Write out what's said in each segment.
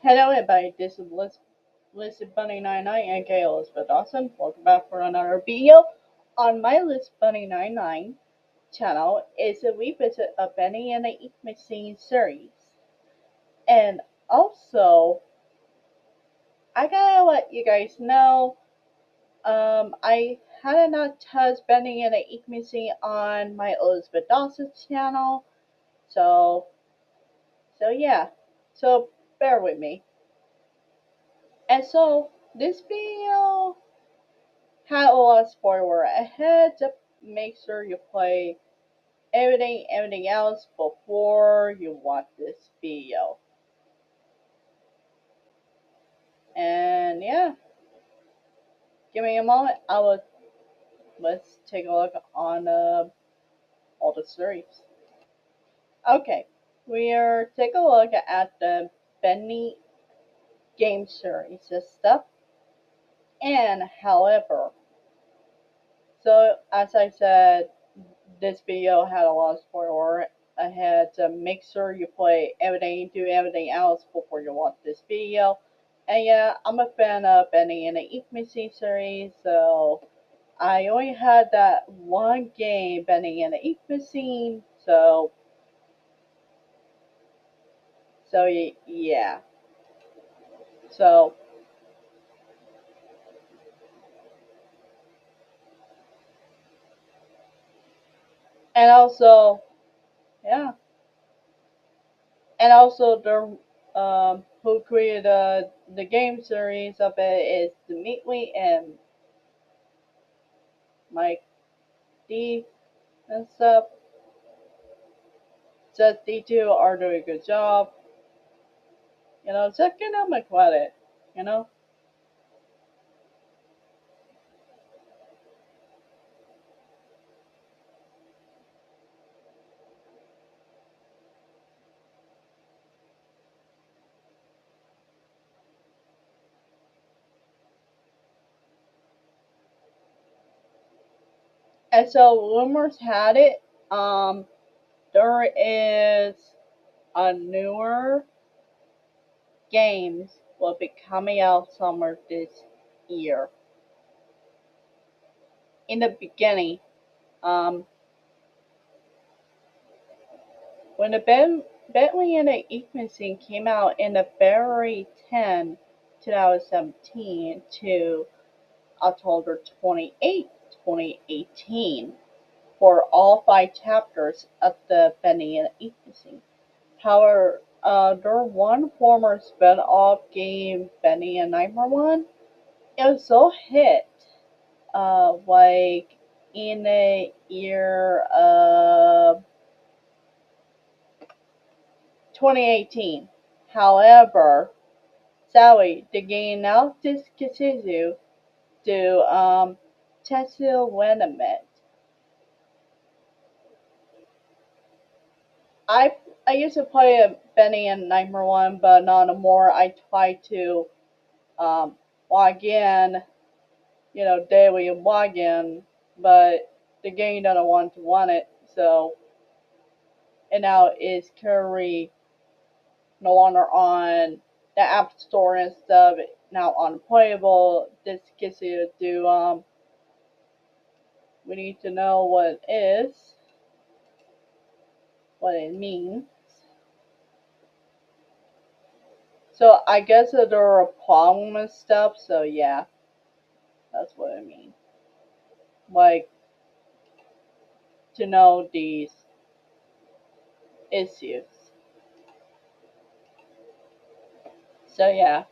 Hello everybody, this is Lizard Bunny 99 and Elizabeth Dawson. Welcome back for another video on my Lizard Bunny 99 channel. Is a revisit of Bendy and the Ink Machine series. And also, I gotta let you guys know, I had not touched Bendy and the Ink Machine on my Elizabeth Dawson channel. So yeah, so bear with me. And so, this video had a lot of spoiler ahead. Just make sure you play everything else before you watch this video. And yeah, give me a moment. Let's take a look on all the series. Okay, we are take a look at the Bendy game series and stuff. And however, so as I said, this video had a lot of spoiler ahead, so make sure you play do everything else before you watch this video. And yeah, I'm a fan of Bendy and the Ink Machine series, so I only had that one game, Bendy and the Ink Machine, so yeah. So, and also, yeah, and also who created the game series of it is Dimitri and Mike D and stuff. Says they two are doing a good job. Just give them a credit, you know? And so rumors had it, there is a newer games will be coming out summer this year. In the beginning, um, when the Bentley and the Ink Machine came out in the February 10, 2017 to October 28, 2018 for all 5 chapters of the Bendy and Ink Machine. However, their one former spin-off game, Bendy and Nightmare One, it was so hit, like in the year of 2018. However, sadly, the game now discontinued to Tetsuo Wenament. I used to play a Bendy and Nightmare One, but not anymore. I try to log in, daily log in, but the game doesn't want it, so it now is currently no longer on the App Store and stuff. Now unplayable. This gets you to do we need to know what it is, what it means. So I guess that there are a problem and stuff, so yeah, that's what I mean. Like, to know these issues. So yeah,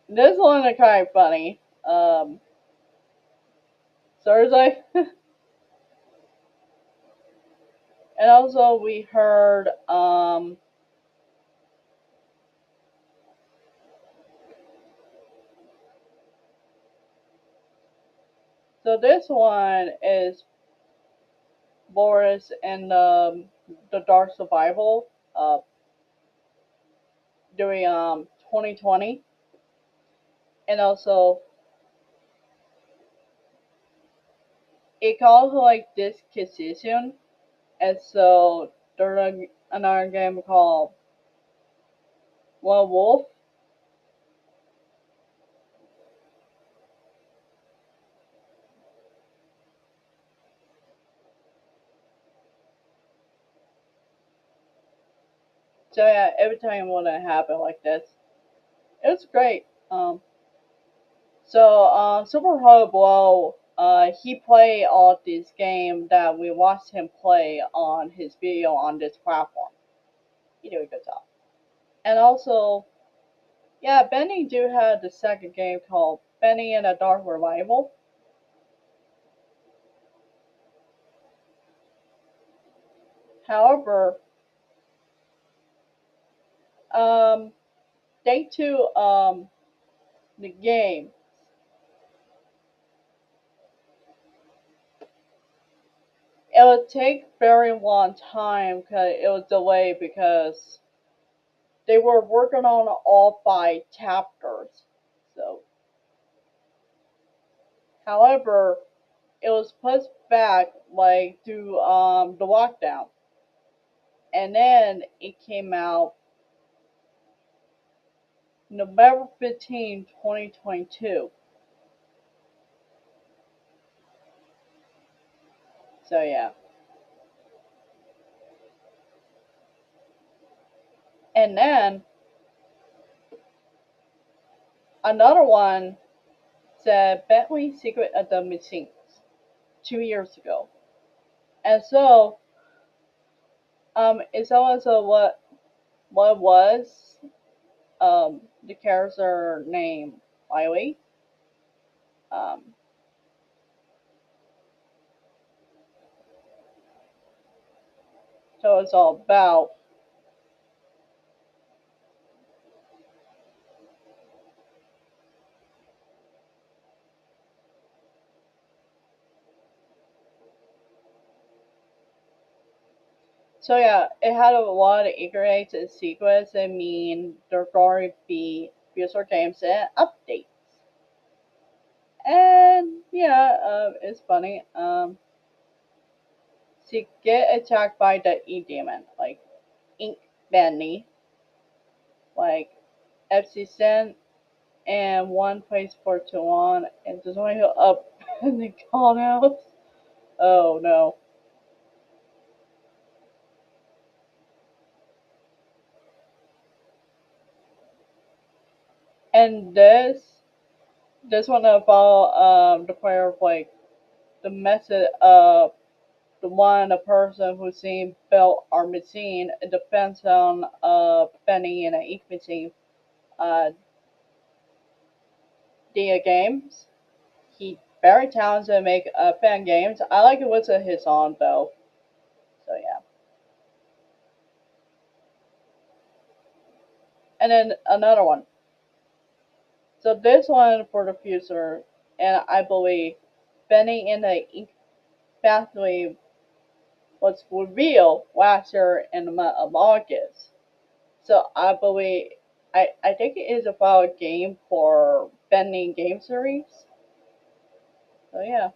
this one is kind of funny. Thursday, and also we heard so this one is Boris and the Dark Survival during 2020, and also it calls like Disquisition, and so there's another game called One wolf. So yeah, every time when it happened like this, it was great. Super Hard Blow, he played all these games that we watched him play on his video on this platform. He did a good job. And also, yeah, Bendy do have the second game called Bendy and a Dark Revival. However, um, day two, the game, it would take very long time because it was delayed because they were working on all five chapters. So, however, it was pushed back like through the lockdown, and then it came out November 15, 2022. So yeah, and then another one said Bentley Secret of the Machines 2 years ago, and so it's also what was the character name Wiley. Um, so it's all about. So yeah, it had a lot of Easter eggs and secrets. I mean, there's going to be future games and updates. And yeah, it's funny. She get attacked by the E demon, like Ink Bendy, like FC Sen, and one place for Toulon, and just want to up and they called out. Oh no! And this one about the player of like the method of the one a person who seen built our machine in defense on Benny and a machine uh Dia games. He very talented to make fan games. I like it with his on though. So yeah. And then another one. So this one for the future, and I believe Benny in the Ink Factory was revealed last year in the month of August. So I believe I think it is about a game for Bendy game series. So yeah.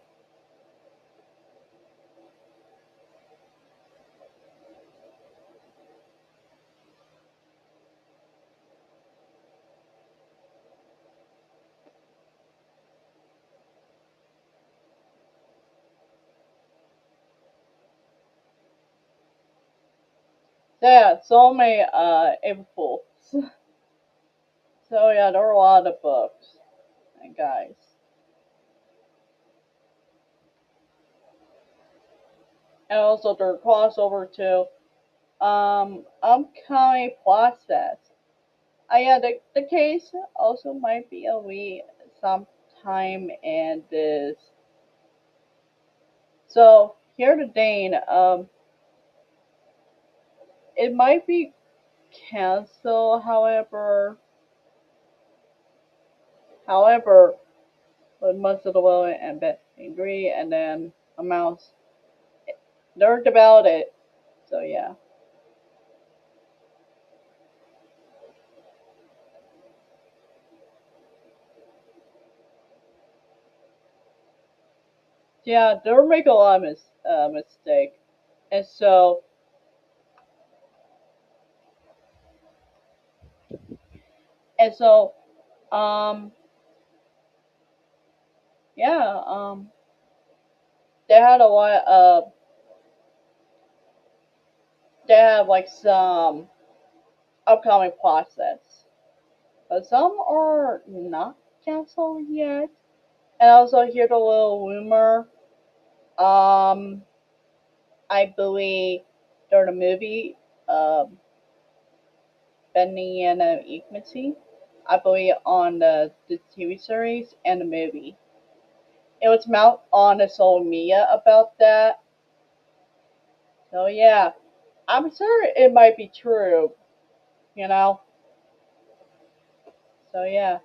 So yeah, so many April Fools. So yeah, there are a lot of books. And guys. And also their crossover too. Upcoming process. Yeah, the case also might be a wee sometime in this. So here today, it might be canceled. However, with most of the world and bet agree, and then amounts learned about it. So yeah, yeah, they make a lot of mistake, and so And so, um, yeah, they had a lot of, they have like some upcoming process, but some are not canceled yet. And I also heard a little rumor. Um, I believe during the movie, um, Bendy and Equity, I believe on the TV series and the movie. It was out on the social media about that. So yeah, I'm sure it might be true, you know. So yeah.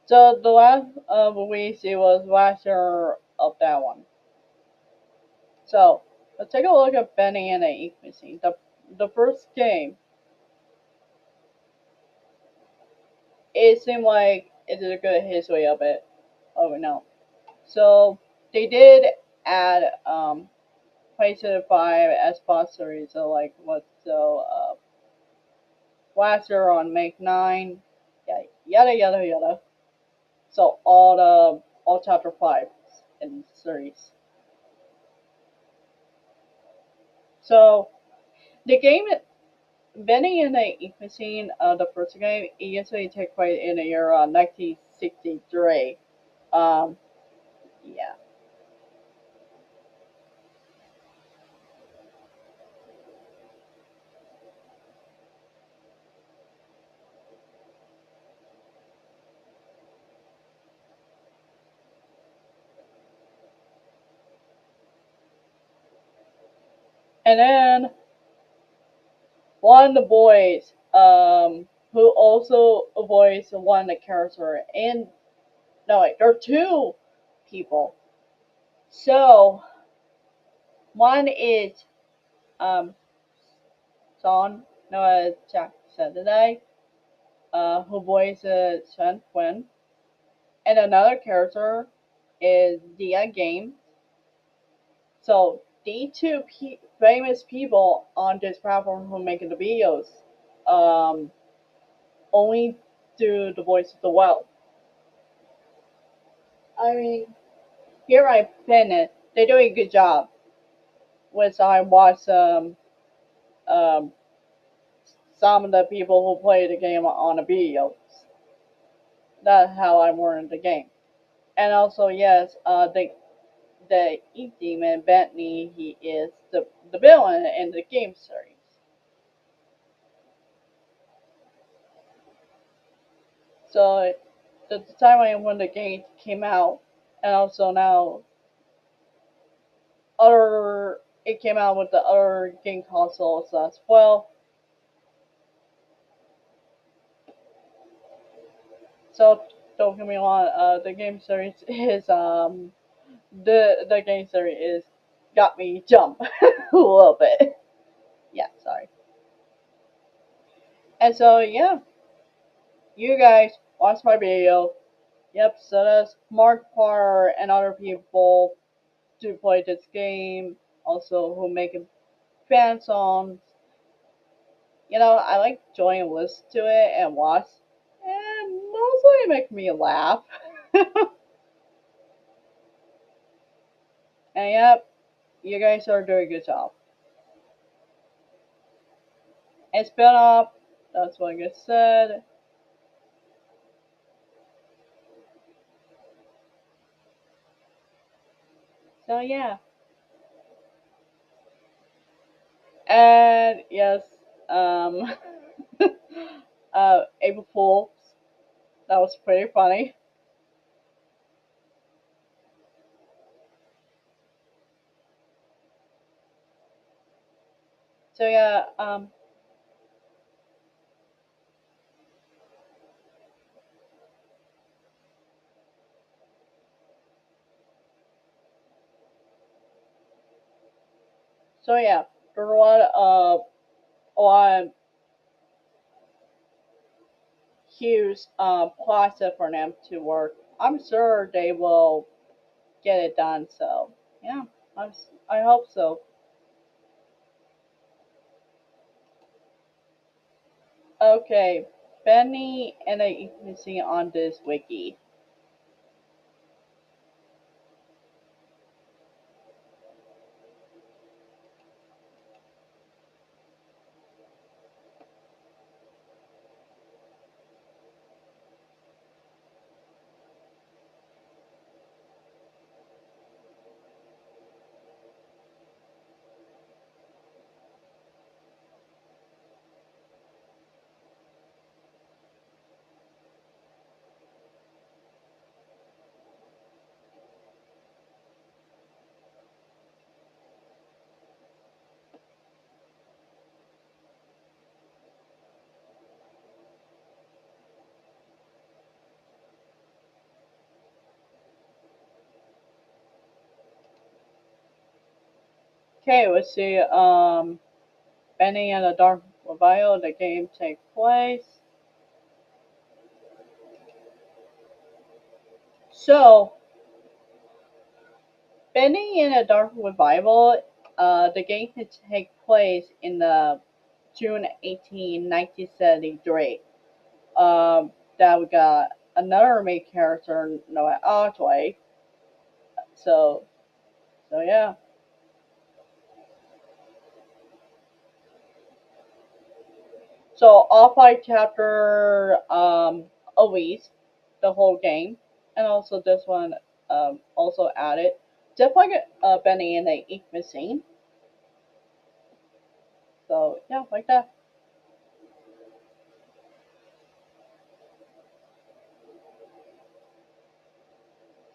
So the last release it was last year of that one. So let's take a look at Benny and the Ink Machine. The first game, it seemed like it did a good history of it. Oh no. So they did add PlayStation 5 as sponsories. So like what? So last year on May 9, yeah, yada yada yada. So all chapter 5 in the series. So the game Benny and the Ink Machine, the first game, it usually takes place in the year 1963. Um, yeah. And then one of the boys, who also voiced one of the character in, no wait, there are two people. So one is um Son Noah Jack Saturday, who voices Shen Quinn, and another character is Dia Game. So the two famous people on this platform who make the videos, um, only do the voice of the well. I mean, here I Bennett, they do a good job. Which I watch um, some of the people who play the game on the videos. That's how I learned the game. And also, yes, the Ink Demon Bentley, he is the villain in the game series. So the time when the game came out, and also now other it came out with the other game consoles as well. So don't get me wrong, the game series is the game series is got me jump a little bit. Yeah, sorry. And so yeah, you guys watch my video. Yep, so does Mark Parr and other people to play this game. Also, who make fan songs. You know, I like join listen to it and watch, and mostly it makes me laugh. And yep, you guys are doing a good job. And spin off, that's what I just said. So yeah, and yes, um, April Fools. That was pretty funny. So yeah, so yeah, there are a lot of huge process for them to work. I'm sure they will. get it done. So yeah, I hope so. Okay, Benny and I can see on this wiki. Okay, let's see. Benny and the Dark Revival, the game take place. So, Bendy and the Dark Revival, the game can take place in the June 18, 1973. That we got another main character, Noah Otway. So, so yeah. So all five chapter always the whole game, and also this one also added just like Benny and the Ink Machine. So yeah, like that.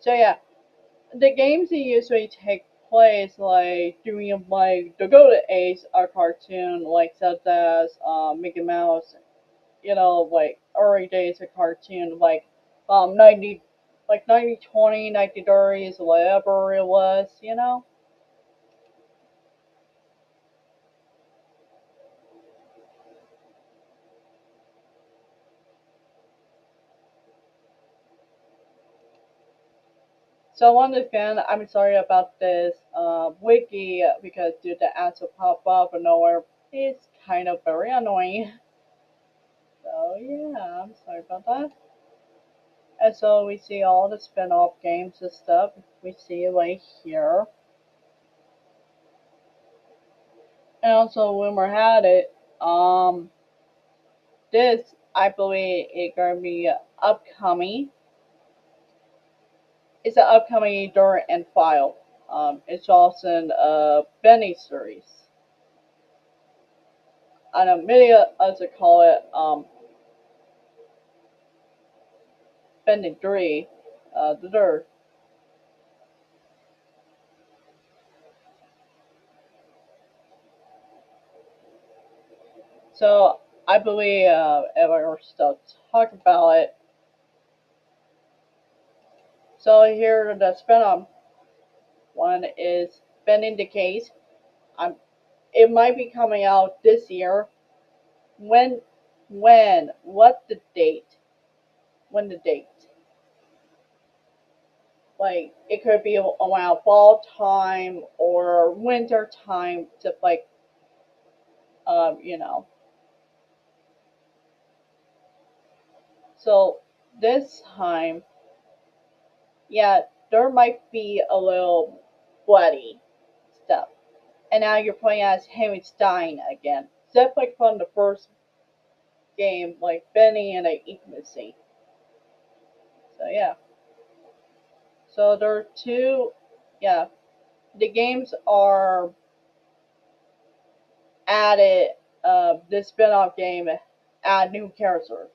So yeah, the games usually take place like during like the golden age of cartoon, like such as Mickey Mouse, like early days of cartoon, like 90, like 90/20, 90/30s, whatever it was. So once again, I'm sorry about this wiki because due to ads to pop up and nowhere, it's kind of very annoying. So yeah, I'm sorry about that. And so we see all the spin-off games and stuff. We see it right here. And also, rumor had it, this I believe is gonna be upcoming. It's an upcoming Dirt and File. It's also a Benny series. I know many of us call it Bendy 3, the Dirt. So I believe if I were still talk about it. So here the spin-off one is Bending the Case. I'm it might be coming out this year. When, what the date? When the date? Like, it could be around fall time or winter time, just like, you know. So, this time, yeah, there might be a little bloody stuff. And now you're playing as Henry Stein again. Just like from the first game, like Benny and a Intimacy. So, yeah. So, there are two, yeah, the games are added this spin-off game add new characters.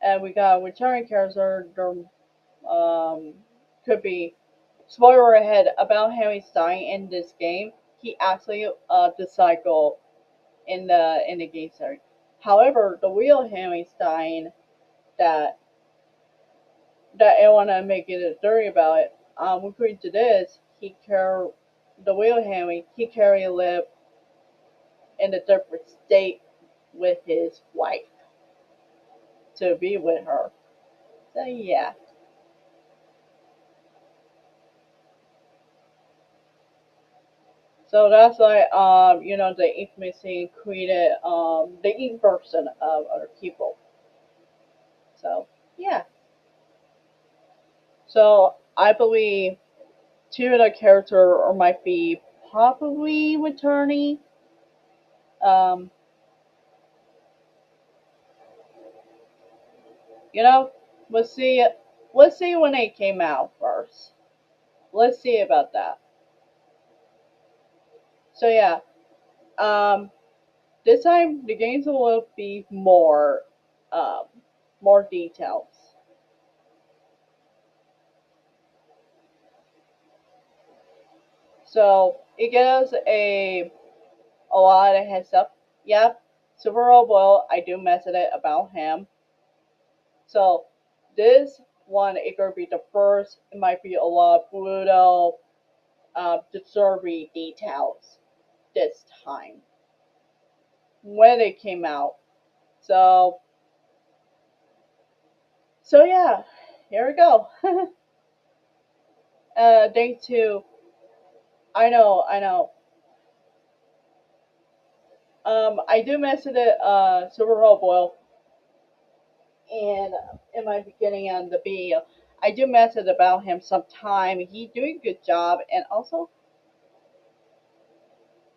And we got a returning character could be spoiler ahead about Henry Stein in this game. He actually disciple in the game series. However, the real Henry Stein that I wanna make it a story about it, according to this, the real Henry, he carry live in a different state with his wife to be with her. So yeah. So that's why the infamous scene created the ink version of other people. So yeah. So I believe two of the character or might be probably returning. Um, you know, we'll see. Let's see when they came out first. Let's see about that. So yeah, um, this time the games will be um, more details. So it gives a lot of heads up. Yep, Super Bowl. I do mention it about him. So this one, it could be the first. It might be a lot of brutal, disturbing details this time when it came out. So yeah, here we go. Day two. I know. I do mention it, Super Bowl, and in my beginning on the video, I do mention about him sometime. He doing a good job, and also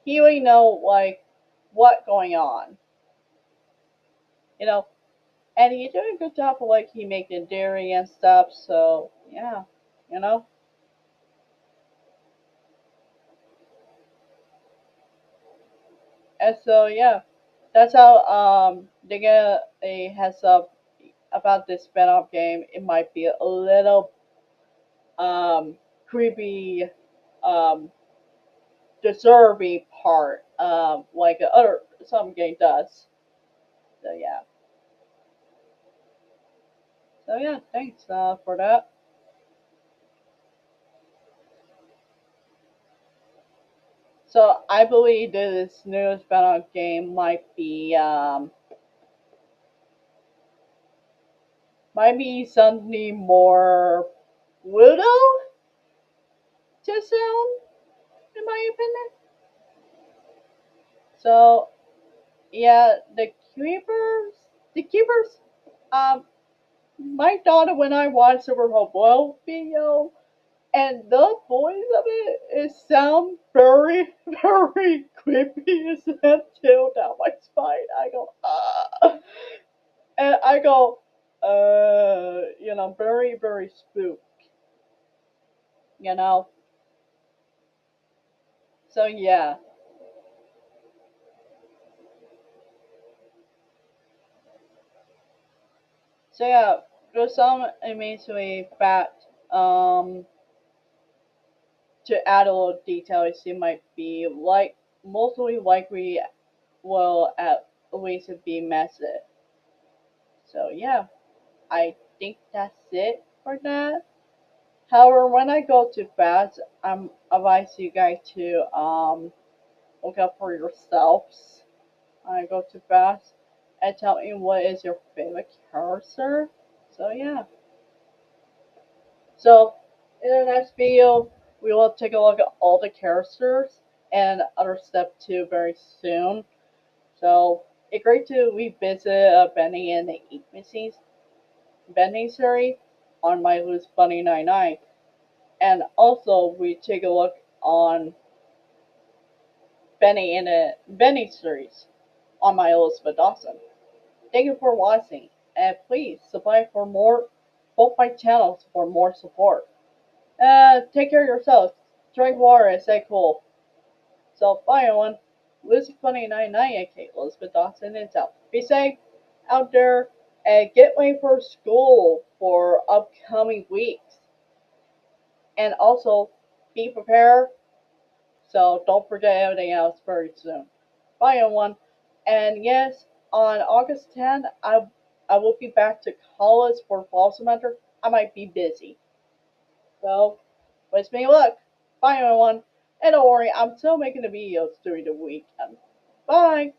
he really know like what going on, you know. And he doing a good job of like he making dairy and stuff. So yeah, you know. And so yeah, that's how they get a heads up about this spin-off game. It might be a little creepy, um, deserving part, like other some game does. So yeah. So yeah, thanks for that. So I believe this new spin-off game might be something more brutal to sound, in my opinion. So yeah, the keepers. Um, my daughter when I watched Super Bowl video, and the voice of it sound very, very creepy. It sent chill down my spine. I go, and I go, very, very spook, you know. So yeah, so yeah, there's some amazingly fact, to add a little details. It might be like mostly likely will at least be messy. So yeah, I think that's it for that. However, when I go to bed, I'm advise you guys to look up for yourselves. I go to bed and tell me what is your favorite character. So yeah. So in the next video, we will take a look at all the characters and other stuff too very soon. So it's great to revisit Bendy and the Intimacies Bendy series on My Loose Bunny 99. And also we take a look on Benny in the Benny series on my Elizabeth Dawson. Thank you for watching, and please subscribe for more both my channels for more support. Take care of yourselves, drink water, and stay cool. So bye everyone. Lucy 2099 aka Elizabeth Dawson and out. Be safe out there and get ready for school for upcoming weeks. And also be prepared. So don't forget everything else very soon. Bye everyone. And yes, on August 10th, I will be back to college for fall semester. I might be busy. So wish me luck. Bye everyone. And don't worry, I'm still making the videos during the weekend. Bye.